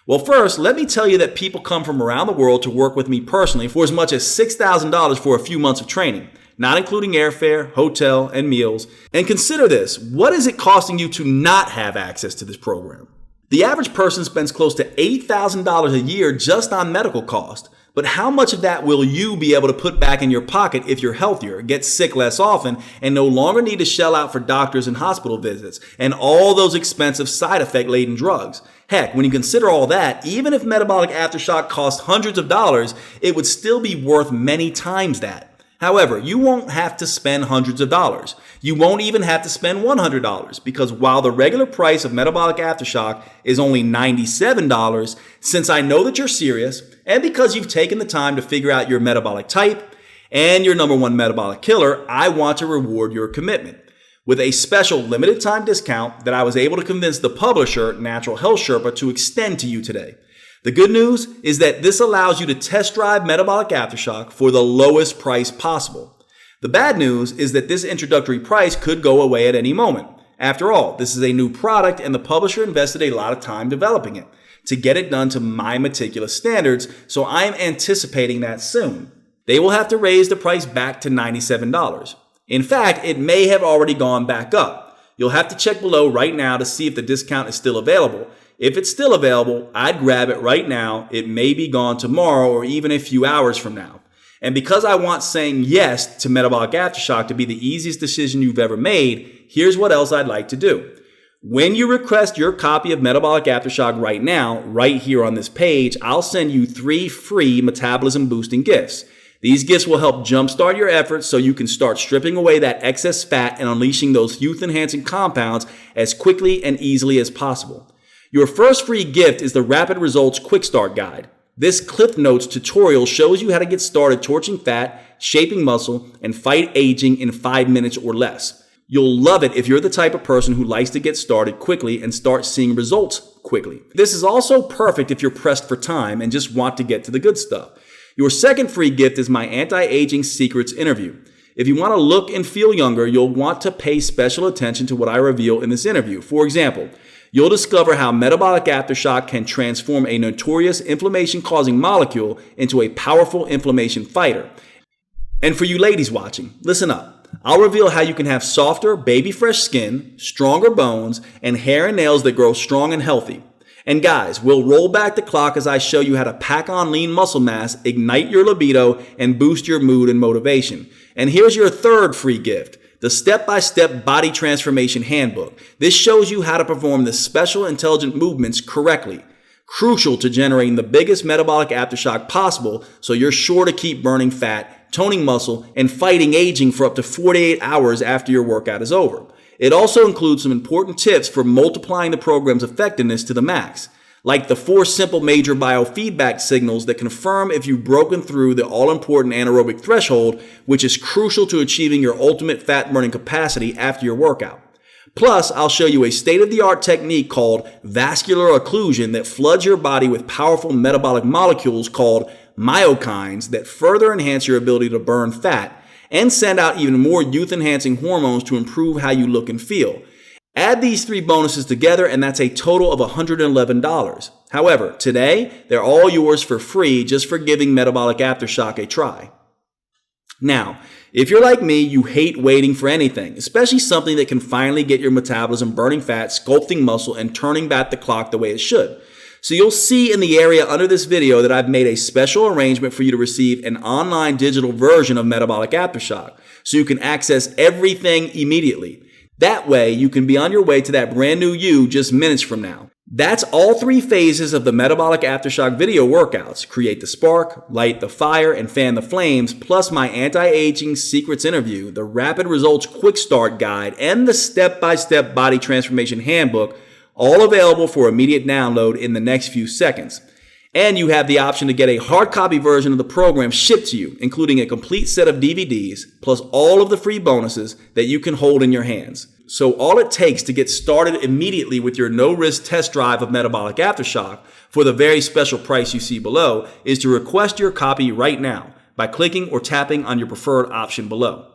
Well, first, let me tell you that people come from around the world to work with me personally for as much as $6,000 for a few months of training, not including airfare, hotel, and meals. And consider this, what is it costing you to not have access to this program? The average person spends close to $8,000 a year just on medical cost. But how much of that will you be able to put back in your pocket if you're healthier, get sick less often, and no longer need to shell out for doctors and hospital visits and all those expensive side effect-laden drugs? Heck, when you consider all that, even if metabolic aftershock cost hundreds of dollars, it would still be worth many times that. However, you won't have to spend hundreds of dollars. You won't even have to spend $100 because while the regular price of metabolic aftershock is only $97, since I know that you're serious and because you've taken the time to figure out your metabolic type and your number one metabolic killer, I want to reward your commitment with a special limited time discount that I was able to convince the publisher, Natural Health Sherpa, to extend to you today. The good news is that this allows you to test drive metabolic aftershock for the lowest price possible. The bad news is that this introductory price could go away at any moment. After all, this is a new product and the publisher invested a lot of time developing it to get it done to my meticulous standards, so I'm anticipating that soon. They will have to raise the price back to $97. In fact, it may have already gone back up. You'll have to check below right now to see if the discount is still available. If it's still available, I'd grab it right now. It may be gone tomorrow or even a few hours from now. And because I want saying yes to metabolic aftershock to be the easiest decision you've ever made, here's what else I'd like to do. When you request your copy of Metabolic Aftershock right now, right here on this page, I'll send you 3 free metabolism boosting gifts. These gifts will help jumpstart your efforts so you can start stripping away that excess fat and unleashing those youth-enhancing compounds as quickly and easily as possible. Your first free gift is the Rapid Results Quick Start Guide. This Cliff Notes tutorial shows you how to get started torching fat, shaping muscle, and fight aging in 5 minutes or less. You'll love it if you're the type of person who likes to get started quickly and start seeing results quickly. This is also perfect if you're pressed for time and just want to get to the good stuff. Your second free gift is my Anti-Aging Secrets interview. If you want to look and feel younger, you'll want to pay special attention to what I reveal in this interview. For example, you'll discover how metabolic aftershock can transform a notorious inflammation-causing molecule into a powerful inflammation fighter. And for you ladies watching, listen up. I'll reveal how you can have softer, baby-fresh skin, stronger bones, and hair and nails that grow strong and healthy. And guys, we'll roll back the clock as I show you how to pack on lean muscle mass, ignite your libido, and boost your mood and motivation. And here's your third free gift. The step-by-step body transformation handbook. This shows you how to perform the special intelligent movements correctly, crucial to generating the biggest metabolic aftershock possible so you're sure to keep burning fat, toning muscle, and fighting aging for up to 48 hours after your workout is over. It also includes some important tips for multiplying the program's effectiveness to the max, like the 4 simple major biofeedback signals that confirm if you've broken through the all-important anaerobic threshold, which is crucial to achieving your ultimate fat-burning capacity after your workout. Plus, I'll show you a state-of-the-art technique called vascular occlusion that floods your body with powerful metabolic molecules called myokines that further enhance your ability to burn fat and send out even more youth-enhancing hormones to improve how you look and feel. Add these 3 bonuses together and that's a total of $111. However, today, they're all yours for free just for giving Metabolic Aftershock a try. Now, if you're like me, you hate waiting for anything, especially something that can finally get your metabolism burning fat, sculpting muscle, and turning back the clock the way it should. So you'll see in the area under this video that I've made a special arrangement for you to receive an online digital version of Metabolic Aftershock, so you can access everything immediately. That way, you can be on your way to that brand new you just minutes from now. That's all 3 phases of the Metabolic Aftershock video workouts. Create the spark, light the fire, and fan the flames, plus my Anti-Aging Secrets interview, the Rapid Results Quick Start Guide, and the step-by-step body transformation handbook, all available for immediate download in the next few seconds. And you have the option to get a hard copy version of the program shipped to you, including a complete set of DVDs, plus all of the free bonuses that you can hold in your hands. So all it takes to get started immediately with your no-risk test drive of Metabolic Aftershock for the very special price you see below is to request your copy right now by clicking or tapping on your preferred option below.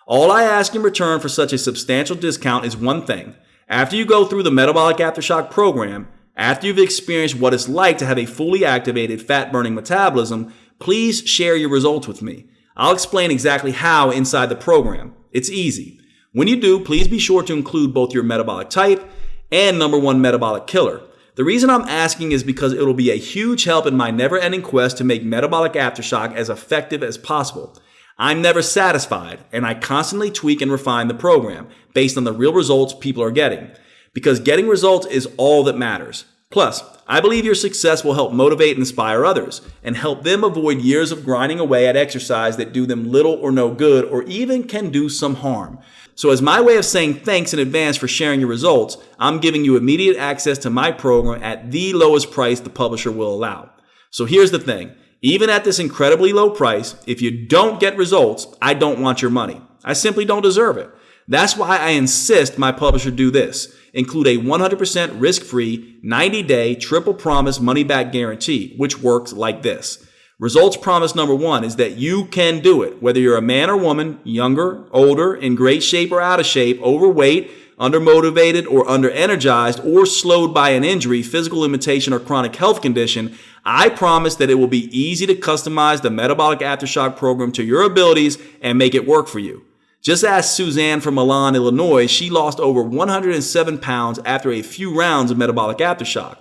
All I ask in return for such a substantial discount is one thing. After you go through the Metabolic Aftershock program, after you've experienced what it's like to have a fully activated fat-burning metabolism, please share your results with me. I'll explain exactly how inside the program. It's easy. When you do, please be sure to include both your metabolic type and number one metabolic killer. The reason I'm asking is because it'll be a huge help in my never-ending quest to make metabolic aftershock as effective as possible. I'm never satisfied, and I constantly tweak and refine the program based on the real results people are getting, because getting results is all that matters. Plus, I believe your success will help motivate and inspire others and help them avoid years of grinding away at exercise that do them little or no good or even can do some harm. So as my way of saying thanks in advance for sharing your results, I'm giving you immediate access to my program at the lowest price the publisher will allow. So here's the thing. Even at this incredibly low price, if you don't get results, I don't want your money. I simply don't deserve it. That's why I insist my publisher do this. Include a 100% risk-free, 90-day triple promise money-back guarantee, which works like this. Results promise number 1 is that you can do it, whether you're a man or woman, younger, older, in great shape or out of shape, overweight, undermotivated or underenergized, or slowed by an injury, physical limitation, or chronic health condition. I promise that it will be easy to customize the Metabolic Aftershock program to your abilities and make it work for you. Just ask Suzanne from Milan, Illinois. She lost over 107 pounds after a few rounds of Metabolic Aftershock.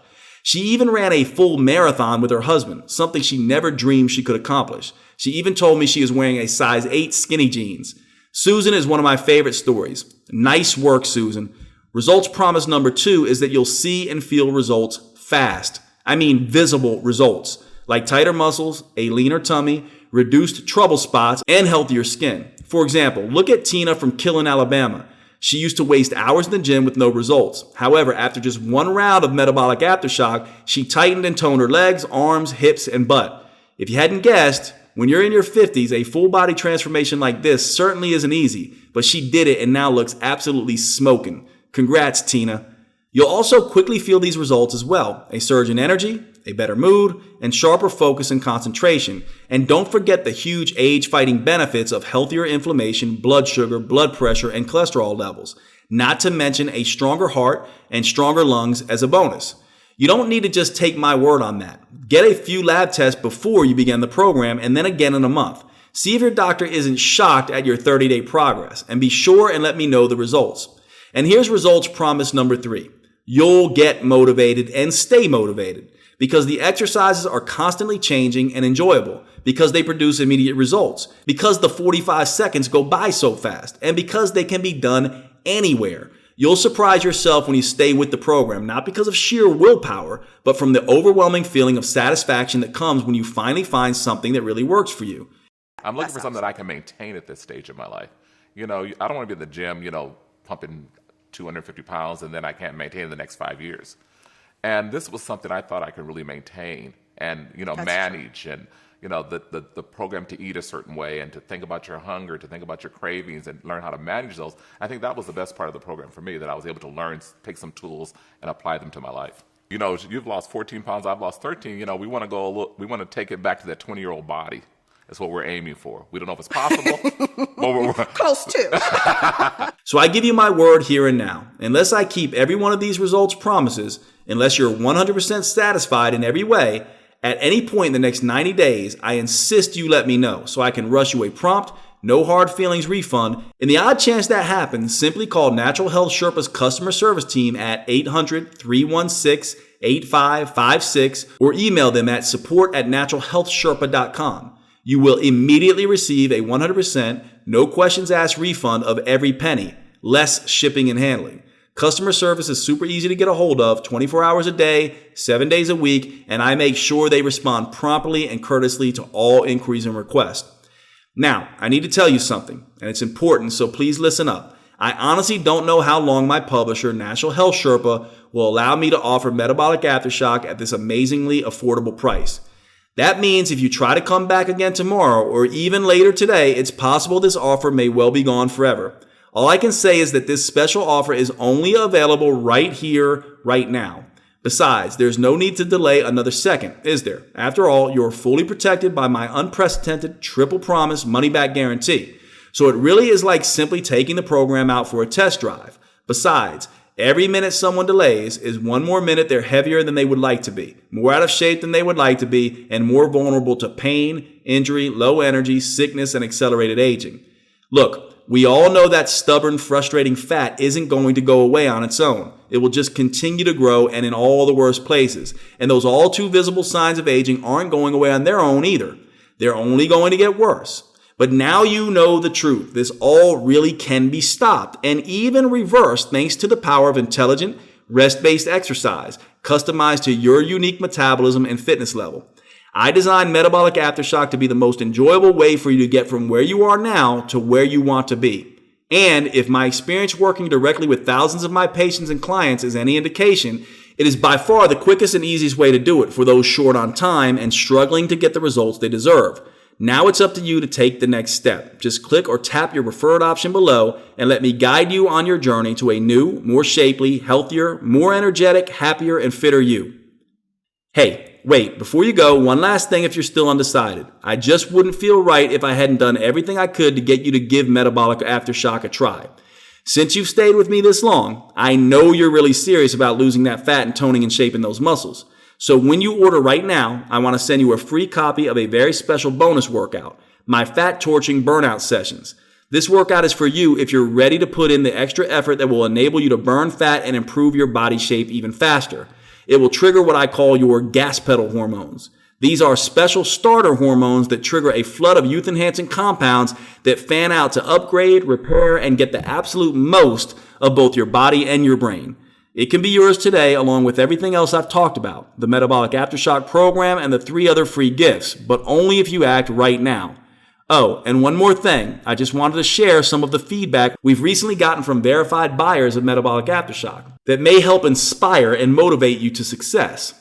She even ran a full marathon with her husband, something she never dreamed she could accomplish. She even told me she is wearing a size 8 skinny jeans. Susan is one of my favorite stories. Nice work, Susan. Results promise number 2 is that you'll see and feel results fast. I mean visible results, like tighter muscles, a leaner tummy, reduced trouble spots, and healthier skin. For example, look at Tina from Killen, Alabama. She used to waste hours in the gym with no results. However, after just one round of Metabolic Aftershock, she tightened and toned her legs, arms, hips, and butt. If you hadn't guessed, when you're in your 50s, a full body transformation like this certainly isn't easy, but she did it and now looks absolutely smoking. Congrats, Tina. You'll also quickly feel these results as well. A surge in energy, a better mood, and sharper focus and concentration. And don't forget the huge age-fighting benefits of healthier inflammation, blood sugar, blood pressure, and cholesterol levels. Not to mention a stronger heart and stronger lungs as a bonus. You don't need to just take my word on that. Get a few lab tests before you begin the program and then again in a month. See if your doctor isn't shocked at your 30-day progress, and be sure and let me know the results. And here's results promise number 3. You'll get motivated and stay motivated because the exercises are constantly changing and enjoyable, because they produce immediate results, because the 45 seconds go by so fast, and because they can be done anywhere. You'll surprise yourself when you stay with the program, not because of sheer willpower, but from the overwhelming feeling of satisfaction that comes when you finally find something that really works for you. I'm looking for something that I can maintain at this stage of my life. You know, I don't want to be in the gym, pumping 250 pounds and then I can't maintain it the next 5 years. And this was something I thought I could really maintain and, manage and, the program to eat a certain way and to think about your hunger, to think about your cravings and learn how to manage those. I think that was the best part of the program for me, that I was able to learn, take some tools and apply them to my life. You've lost 14 pounds, I've lost 13. We want to take it back to that 20-year-old body. That's what we're aiming for. We don't know if it's possible, but we're close to. So I give you my word here and now. Unless I keep every one of these results promises, unless you're 100% satisfied in every way, at any point in the next 90 days, I insist you let me know so I can rush you a prompt, no hard feelings refund. In the odd chance that happens, simply call Natural Health Sherpa's customer service team at 800-316-8556 or email them at support@naturalhealthsherpa.com. You will immediately receive a 100%, no questions asked refund of every penny, less shipping and handling. Customer service is super easy to get a hold of, 24 hours a day, 7 days a week, and I make sure they respond promptly and courteously to all inquiries and requests. Now, I need to tell you something, and it's important, so please listen up. I honestly don't know how long my publisher, Natural Health Sherpa, will allow me to offer Metabolic Aftershock at this amazingly affordable price. That means if you try to come back again tomorrow or even later today, it's possible this offer may well be gone forever. All I can say is that this special offer is only available right here, right now. Besides, there's no need to delay another second, is there? After all, you're fully protected by my unprecedented triple promise money-back guarantee. So it really is like simply taking the program out for a test drive. Besides, every minute someone delays is one more minute they're heavier than they would like to be, more out of shape than they would like to be, and more vulnerable to pain, injury, low energy, sickness, and accelerated aging. Look, we all know that stubborn, frustrating fat isn't going to go away on its own. It will just continue to grow and in all the worst places. And those all too visible signs of aging aren't going away on their own either. They're only going to get worse. But now you know the truth. This all really can be stopped and even reversed thanks to the power of intelligent, rest-based exercise, customized to your unique metabolism and fitness level. I designed Metabolic Aftershock to be the most enjoyable way for you to get from where you are now to where you want to be. And if my experience working directly with thousands of my patients and clients is any indication, it is by far the quickest and easiest way to do it for those short on time and struggling to get the results they deserve. Now it's up to you to take the next step. Just click or tap your preferred option below and let me guide you on your journey to a new, more shapely, healthier, more energetic, happier, and fitter you. Hey, wait, before you go, one last thing if you're still undecided. I just wouldn't feel right if I hadn't done everything I could to get you to give Metabolic Aftershock a try. Since you've stayed with me this long, I know you're really serious about losing that fat and toning and shaping those muscles. So when you order right now, I want to send you a free copy of a very special bonus workout, my Fat Torching Burnout Sessions. This workout is for you if you're ready to put in the extra effort that will enable you to burn fat and improve your body shape even faster. It will trigger what I call your gas pedal hormones. These are special starter hormones that trigger a flood of youth-enhancing compounds that fan out to upgrade, repair, and get the absolute most of both your body and your brain. It can be yours today along with everything else I've talked about, the Metabolic Aftershock program and the 3 other free gifts, but only if you act right now. Oh, and one more thing. I just wanted to share some of the feedback we've recently gotten from verified buyers of Metabolic Aftershock that may help inspire and motivate you to success.